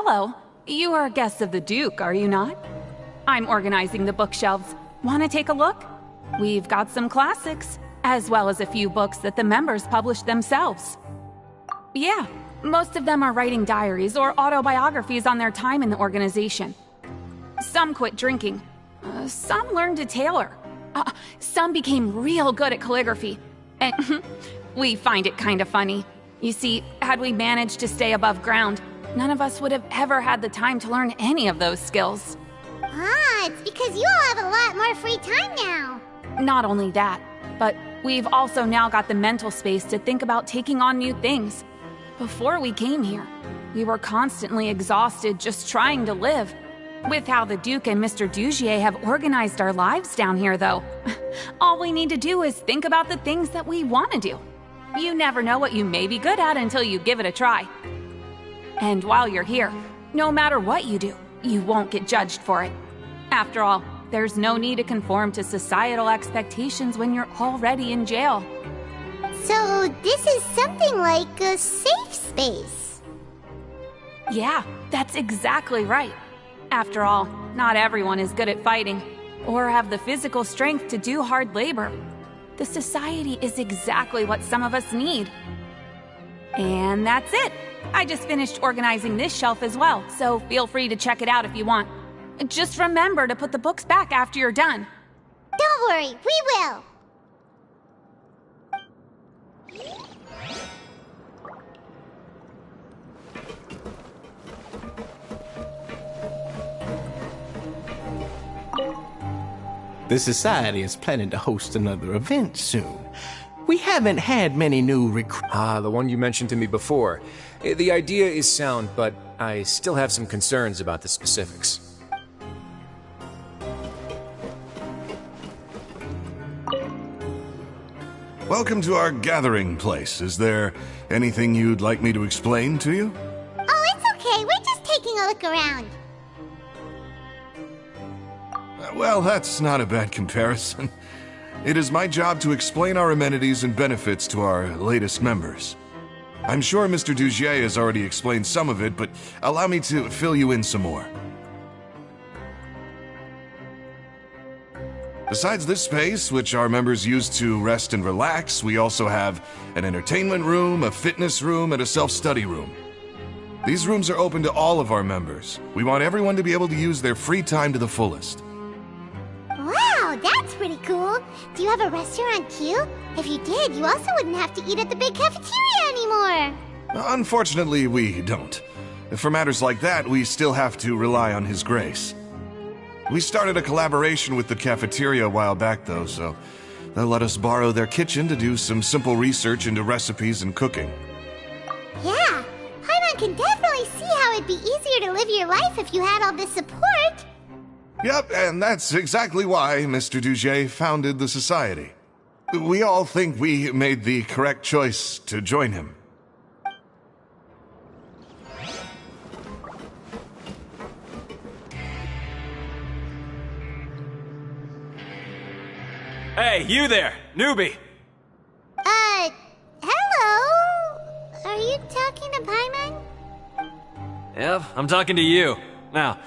hello. You are guests of the Duke, are you not? I'm organizing the bookshelves. Want to take a look? We've got some classics, as well as a few books that the members published themselves. Yeah, most of them are writing diaries or autobiographies on their time in the organization. Some quit drinking. Some learned to tailor. Some became real good at calligraphy. And we find it kind of funny. You see, had we managed to stay above ground, none of us would have ever had the time to learn any of those skills. Ah, it's because you all have a lot more free time now. Not only that, but we've also now got the mental space to think about taking on new things. Before we came here, we were constantly exhausted just trying to live. With how the Duke and Mr. Dugier have organized our lives down here, though, all we need to do is think about the things that we want to do. You never know what you may be good at until you give it a try. And while you're here, no matter what you do, you won't get judged for it. After all, there's no need to conform to societal expectations when you're already in jail. So this is something like a safe space. Yeah, that's exactly right. After all, not everyone is good at fighting, or have the physical strength to do hard labor. The society is exactly what some of us need. And that's it. I just finished organizing this shelf as well, so feel free to check it out if you want. Just remember to put the books back after you're done. Don't worry, we will. The Society is planning to host another event soon. We haven't had many new recruits. The one you mentioned to me before. The idea is sound, but I still have some concerns about the specifics. Welcome to our gathering place. Is there anything you'd like me to explain to you? Oh, it's okay. We're just taking a look around. Well, that's not a bad comparison. It is my job to explain our amenities and benefits to our latest members. I'm sure Mr. Dugier has already explained some of it, but allow me to fill you in some more. Besides this space, which our members use to rest and relax, we also have an entertainment room, a fitness room, and a self-study room. These rooms are open to all of our members. We want everyone to be able to use their free time to the fullest. Wow, that's pretty cool. Do you have a restaurant too? If you did, you also wouldn't have to eat at the big cafeteria anymore. Unfortunately, we don't. For matters like that, we still have to rely on His grace. We started a collaboration with the cafeteria a while back, though, so they'll let us borrow their kitchen to do some simple research into recipes and cooking. Yeah, Paimon can definitely see how it'd be easier to live your life if you had all this support. Yep, and that's exactly why Mr. Dugier founded the Society. We all think we made the correct choice to join him. Hey, you there, newbie! Hello? Are you talking to Paimon? Yep, I'm talking to you. Now,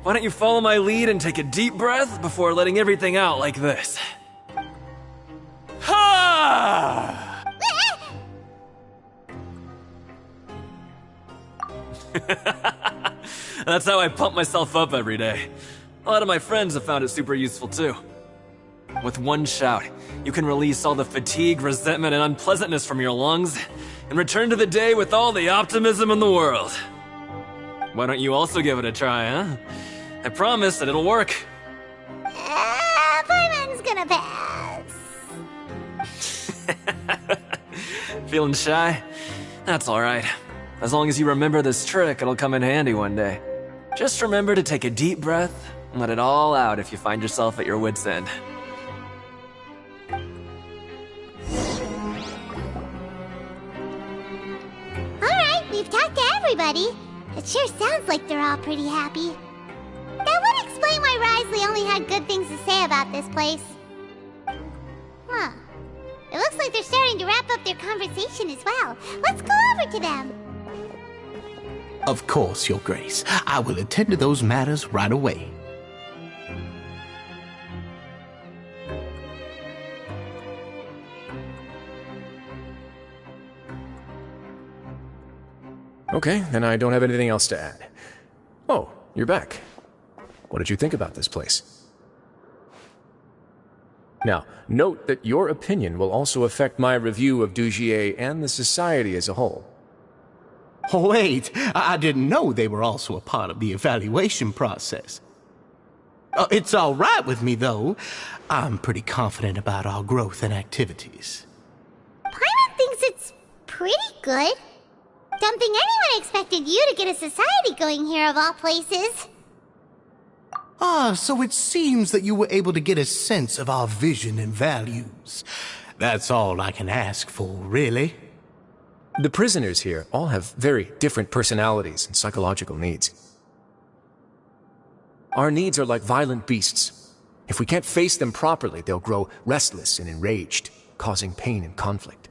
why don't you follow my lead and take a deep breath before letting everything out like this? Ha! That's how I pump myself up every day. A lot of my friends have found it super useful too. With one shout, you can release all the fatigue, resentment, and unpleasantness from your lungs and return to the day with all the optimism in the world. Why don't you also give it a try, huh? I promise that it'll work. Paimon's gonna pass. Feeling shy? That's alright. As long as you remember this trick, it'll come in handy one day. Just remember to take a deep breath and let it all out if you find yourself at your wit's end. Alright, we've talked to everybody. It sure sounds like they're all pretty happy. That would explain why Risley only had good things to say about this place. Huh. It looks like they're starting to wrap up their conversation as well. Let's go over to them. Of course, Your Grace. I will attend to those matters right away. Okay, then I don't have anything else to add. Oh, you're back. What did you think about this place? Now, note that your opinion will also affect my review of Dugier and the Society as a whole. Wait, I didn't know they were also a part of the evaluation process. It's all right with me, though. I'm pretty confident about our growth and activities. Paimon thinks it's pretty good. Don't think anyone expected you to get a society going here of all places. So it seems that you were able to get a sense of our vision and values. That's all I can ask for, really. The prisoners here all have very different personalities and psychological needs. Our needs are like violent beasts. If we can't face them properly, they'll grow restless and enraged, causing pain and conflict.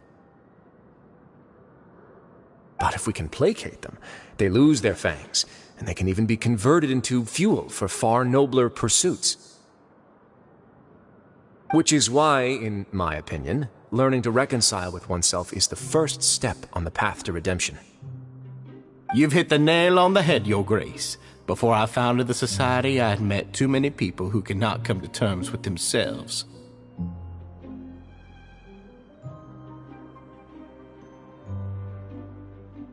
But if we can placate them, they lose their fangs, and they can even be converted into fuel for far nobler pursuits. Which is why, in my opinion, learning to reconcile with oneself is the first step on the path to redemption. You've hit the nail on the head, Your Grace. Before I founded the Society, I had met too many people who could not come to terms with themselves.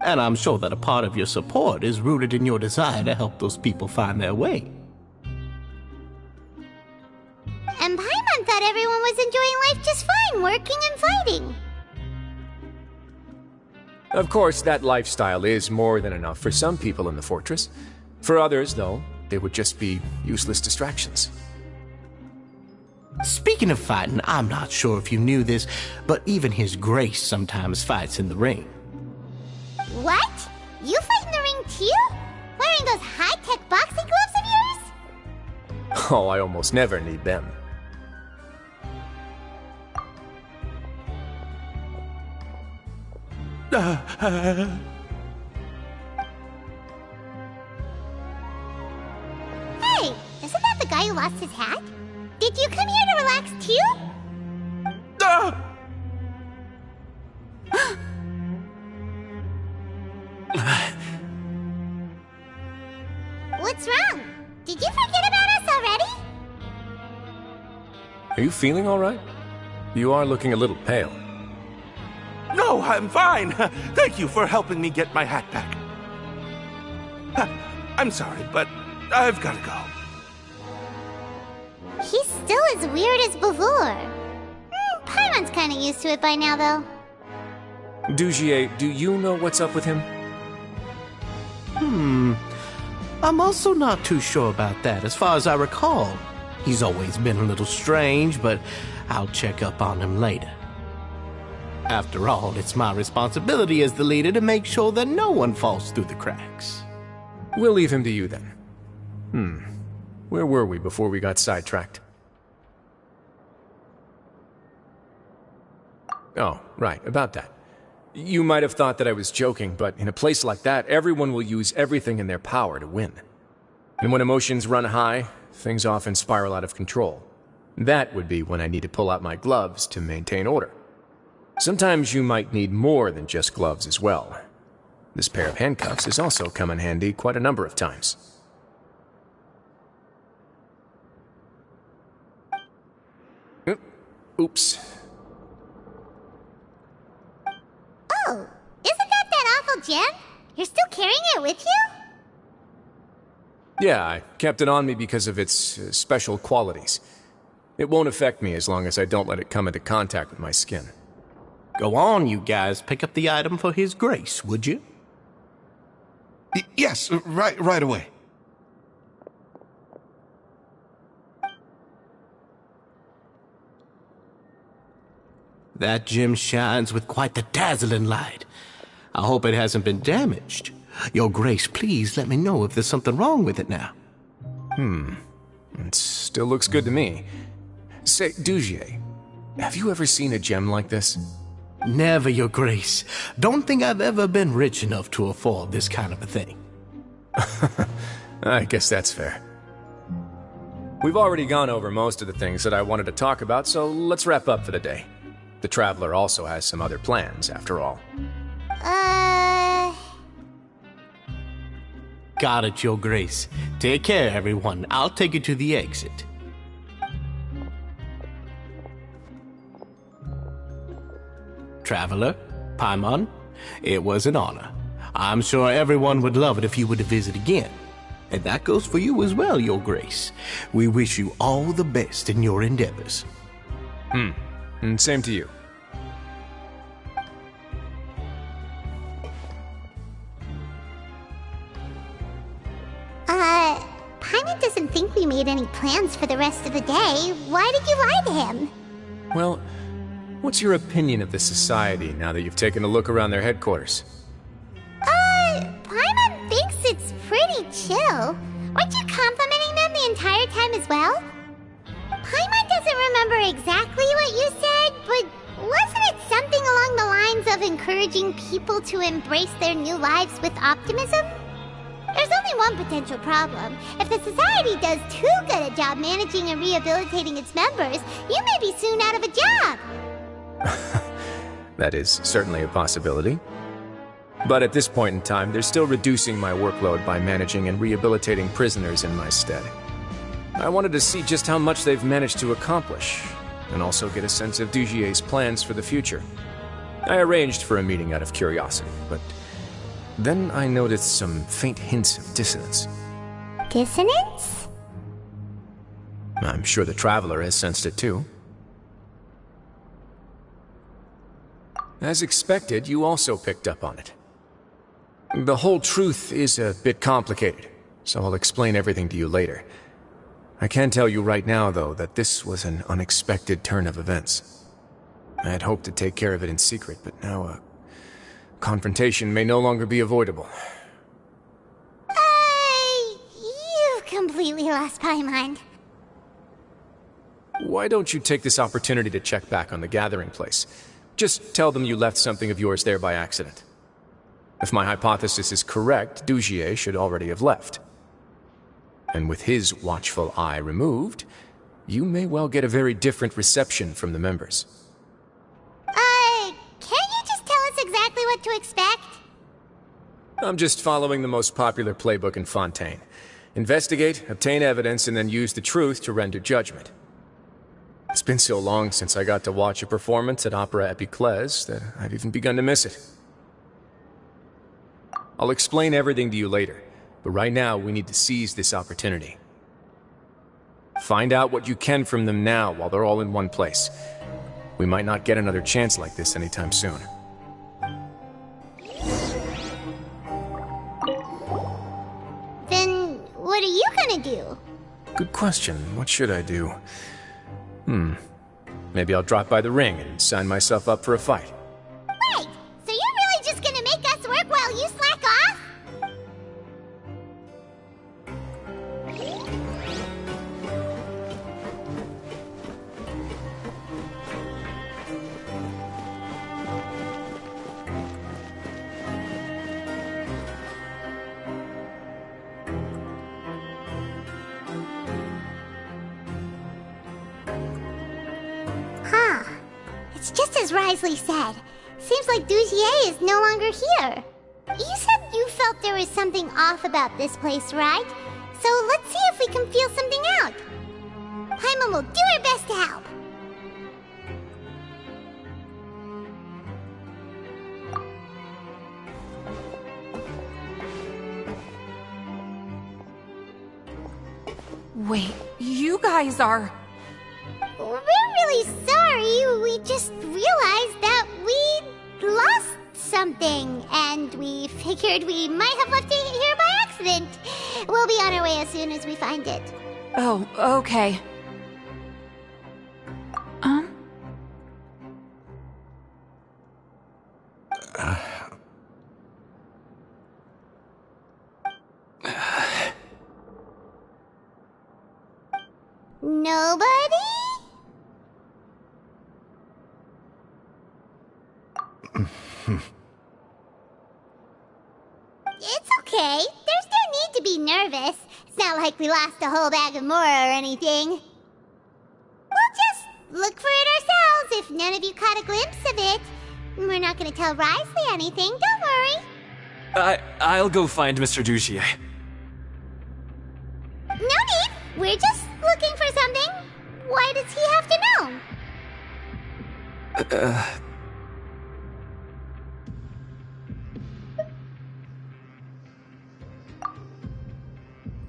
And I'm sure that a part of your support is rooted in your desire to help those people find their way. And Paimon thought everyone was enjoying life just fine, working and fighting. Of course, that lifestyle is more than enough for some people in the fortress. For others, though, they would just be useless distractions. Speaking of fighting, I'm not sure if you knew this, but even His Grace sometimes fights in the ring. What? You fight in the ring too? Wearing those high-tech boxing gloves of yours? Oh, I almost never need them. Hey, isn't that the guy who lost his hat? Did you come here to relax too? What's wrong? Did you forget about us already? Are you feeling all right? You are looking a little pale. No, I'm fine. Thank you for helping me get my hat back. I'm sorry, but I've got to go. He's still as weird as before. Paimon's kind of used to it by now, though. Dugier, do you know what's up with him? I'm also not too sure about that. As far as I recall, he's always been a little strange, but I'll check up on him later. After all, it's my responsibility as the leader to make sure that no one falls through the cracks. We'll leave him to you then. Where were we before we got sidetracked? Oh, right, about that. You might have thought that I was joking, but in a place like that, everyone will use everything in their power to win. And when emotions run high, things often spiral out of control. That would be when I need to pull out my gloves to maintain order. Sometimes you might need more than just gloves as well. This pair of handcuffs has also come in handy quite a number of times. Oops. Oh, isn't that awful gem? You're still carrying it with you? Yeah, I kept it on me because of its special qualities. It won't affect me as long as I don't let it come into contact with my skin. Go on, you guys. Pick up the item for His Grace, would you? Yes, right away. That gem shines with quite the dazzling light. I hope it hasn't been damaged. Your Grace, please let me know if there's something wrong with it now. It still looks good to me. Say, Dugier, have you ever seen a gem like this? Never, Your Grace. Don't think I've ever been rich enough to afford this kind of a thing. I guess that's fair. We've already gone over most of the things that I wanted to talk about, so let's wrap up for the day. The Traveler also has some other plans, after all. Got it, Your Grace. Take care, everyone. I'll take you to the exit. Traveler, Paimon, it was an honor. I'm sure everyone would love it if you were to visit again. And that goes for you as well, Your Grace. We wish you all the best in your endeavors. And same to you. Paimon doesn't think we made any plans for the rest of the day. Why did you lie to him? Well, what's your opinion of the society now that you've taken a look around their headquarters? Paimon thinks it's pretty chill. Weren't you complimenting them the entire time as well? Paimon doesn't remember exactly what you said, but wasn't it something along the lines of encouraging people to embrace their new lives with optimism? There's only one potential problem. If the society does too good a job managing and rehabilitating its members, you may be soon out of a job. That is certainly a possibility. But at this point in time, they're still reducing my workload by managing and rehabilitating prisoners in my stead. I wanted to see just how much they've managed to accomplish, and also get a sense of Dugier's plans for the future. I arranged for a meeting out of curiosity, but then I noticed some faint hints of dissonance. Dissonance? I'm sure the Traveler has sensed it too. As expected, you also picked up on it. The whole truth is a bit complicated, so I'll explain everything to you later. I can tell you right now, though, that this was an unexpected turn of events. I had hoped to take care of it in secret, but now a confrontation may no longer be avoidable. You've completely lost Paimon. Why don't you take this opportunity to check back on the gathering place? Just tell them you left something of yours there by accident. If my hypothesis is correct, Dugier should already have left. And with his watchful eye removed, you may well get a very different reception from the members. Can't you just tell us exactly what to expect? I'm just following the most popular playbook in Fontaine. Investigate, obtain evidence, and then use the truth to render judgment. It's been so long since I got to watch a performance at Opera Epiclese that I've even begun to miss it. I'll explain everything to you later, but right now we need to seize this opportunity. Find out what you can from them now while they're all in one place. We might not get another chance like this anytime soon. Then what are you gonna do? Good question. What should I do? Maybe I'll drop by the ring and sign myself up for a fight. Wait, so you're really just gonna make us work while you slack off? It's just as Risley said. Seems like Dugier is no longer here. You said you felt there was something off about this place, right? So let's see if we can feel something out. Paimon will do her best to help. Wait, you guys are... We're really sorry. We just realized that we lost something, and we figured we might have left it here by accident. We'll be on our way as soon as we find it. Oh, okay. Nobody? it's okay. There's no need to be nervous. It's not like we lost a whole bag of Mora or anything. We'll just look for it ourselves if none of you caught a glimpse of it. We're not gonna tell Wriothesley anything, don't worry. I'll go find Mr. Duchier. No need. We're just looking for something. Why does he have to know?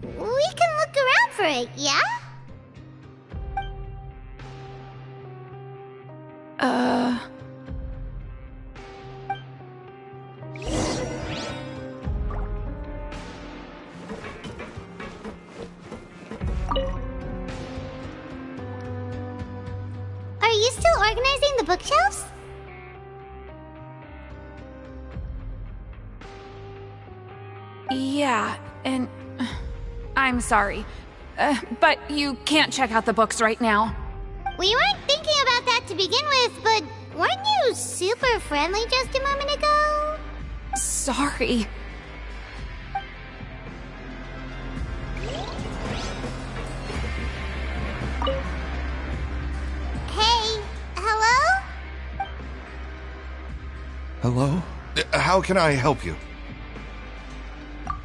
We can look around for it, yeah? Are you still organizing the bookshelves? Yeah, and I'm sorry. But you can't check out the books right now. We weren't thinking about that to begin with, but weren't you super friendly just a moment ago? Sorry. Hey, hello? Hello? How can I help you?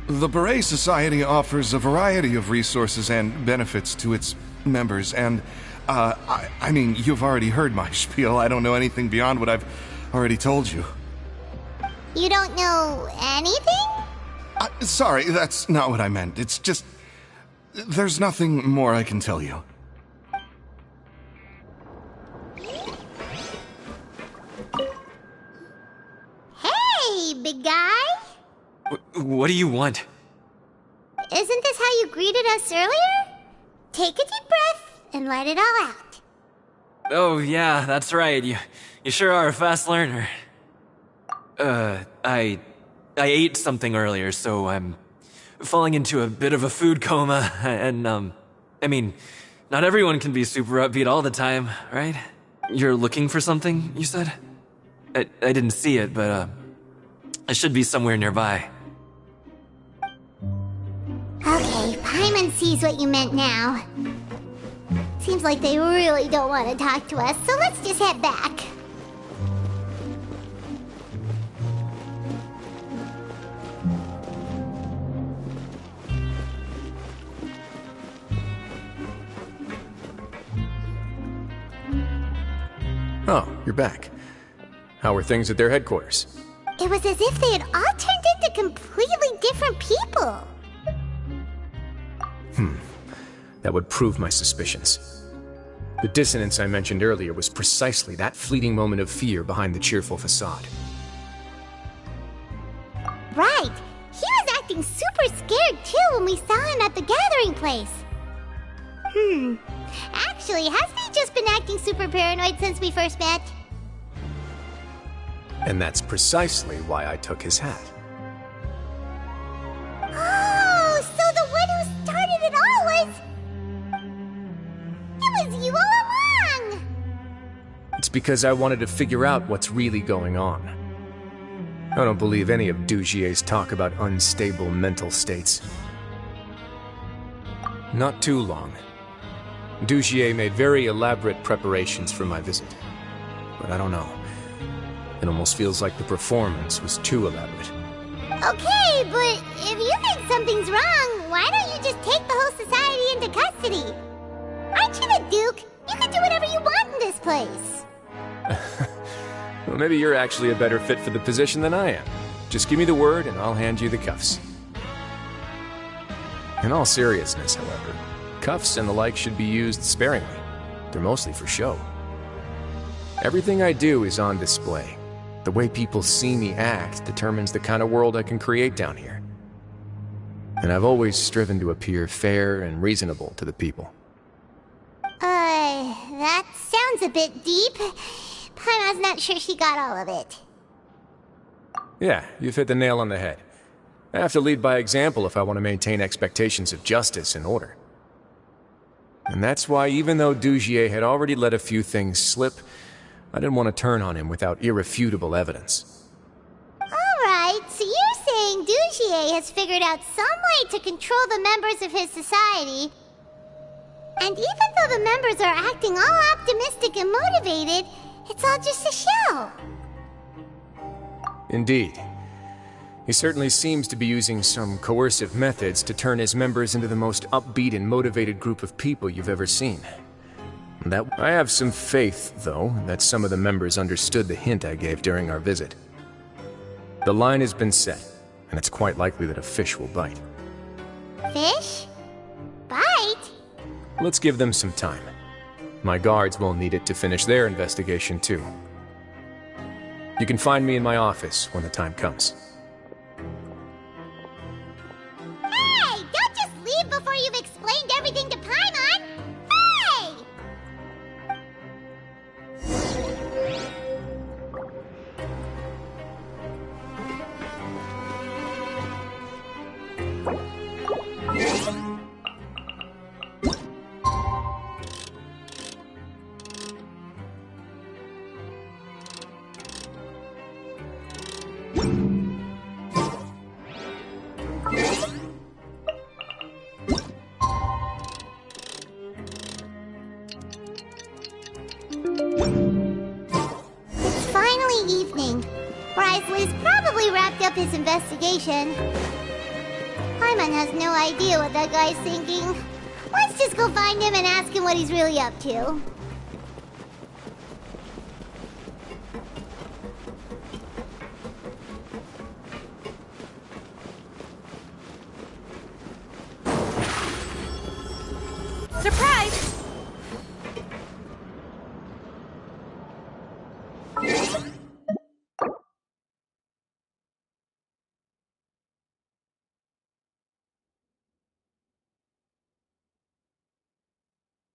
The Beret Society offers a variety of resources and benefits to its members, and, I mean, you've already heard my spiel. I don't know anything beyond what I've already told you. You don't know anything? Sorry, that's not what I meant. It's just... there's nothing more I can tell you. Hey, big guy? What do you want? Isn't this how you greeted us earlier? Take a deep breath and let it all out. Oh, yeah, that's right. You sure are a fast learner. I ate something earlier, so I'm falling into a bit of a food coma, and, I mean, not everyone can be super upbeat all the time, right? You're looking for something, you said? I didn't see it, but, it should be somewhere nearby. Okay, Paimon sees what you meant now. Seems like they really don't want to talk to us, so let's just head back. Oh, you're back. How are things at their headquarters? It was as if they had all turned into completely different people. That would prove my suspicions. The dissonance I mentioned earlier was precisely that fleeting moment of fear behind the cheerful facade. Right. He was acting super scared too when we saw him at the gathering place. Actually, hasn't he just been acting super paranoid since we first met? And that's precisely why I took his hat. Oh, so the one who started it all was... It was you all along! It's because I wanted to figure out what's really going on. I don't believe any of Dugier's talk about unstable mental states. Not too long. Dugier made very elaborate preparations for my visit. But I don't know. It almost feels like the performance was too elaborate. Okay, but if you think something's wrong, why don't you just take the whole society into custody? Aren't you the Duke? You can do whatever you want in this place. Well, maybe you're actually a better fit for the position than I am. Just give me the word and I'll hand you the cuffs. In all seriousness, however, cuffs and the like should be used sparingly. They're mostly for show. Everything I do is on display. The way people see me act determines the kind of world I can create down here. And I've always striven to appear fair and reasonable to the people. That sounds a bit deep. Paimon's not sure she got all of it. Yeah, you've hit the nail on the head. I have to lead by example if I want to maintain expectations of justice and order. And that's why even though Dugier had already let a few things slip, I didn't want to turn on him without irrefutable evidence. Alright, so you're saying Vigier has figured out some way to control the members of his society. And even though the members are acting all optimistic and motivated, it's all just a show. Indeed. He certainly seems to be using some coercive methods to turn his members into the most upbeat and motivated group of people you've ever seen. I have some faith, though, that some of the members understood the hint I gave during our visit. The line has been set, and it's quite likely that a fish will bite. Fish? Bite? Let's give them some time. My guards will need it to finish their investigation, too. You can find me in my office when the time comes. Hey! Don't just leave before you've explained everything to Paimon! Hey! It's finally evening. Risley's probably wrapped up his investigation. Paimon has no idea what that guy's thinking. Let's just go find him and ask him what he's really up to. Surprise!